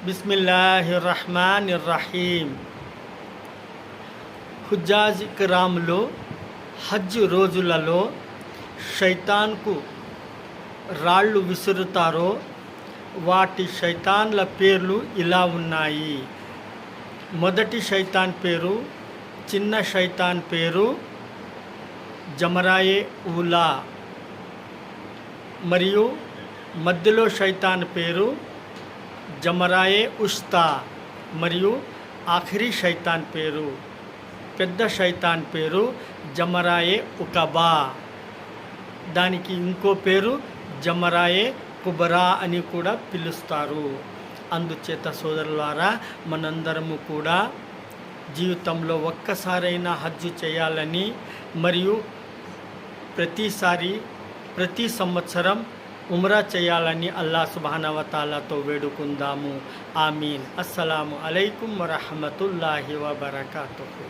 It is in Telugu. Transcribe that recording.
బిస్మిల్లాహిర్రహ్మానిర్రహీం. హుజ్జాజ్ ఇక్రామ్లో హజ్ రోజులలో షైతాన్కు రాళ్ళు విసురుతారో వాటి షైతాన్ల పేర్లు ఇలా ఉన్నాయి. మొదటి షైతాన్ పేరు, చిన్న షైతాన్ పేరు జమరాయే ఊలా, మరియు మధ్యలో షైతాన్ పేరు జమరాయే ఉస్తా, మరియు ఆఖరి షైతాన్ పేరు, పెద్ద షైతాన్ పేరు జమరాయే ఉకబా. దానికి ఇంకో పేరు జమరాయే కుబరా అని కూడా పిలుస్తారు. అందుచేత సోదరులారా, మనందరము కూడా జీవితంలో ఒక్కసారైనా హజ్జు చేయాలని, మరియు ప్రతి సంవత్సరం ఉమ్రా చేయాలని అల్లా సుబ్హానహు వ తఆలాతో వేడుకుందాము. ఆమీన్. అస్సలాము అలైకుం వరహ్మతుల్లాహి వబరకాతుహు.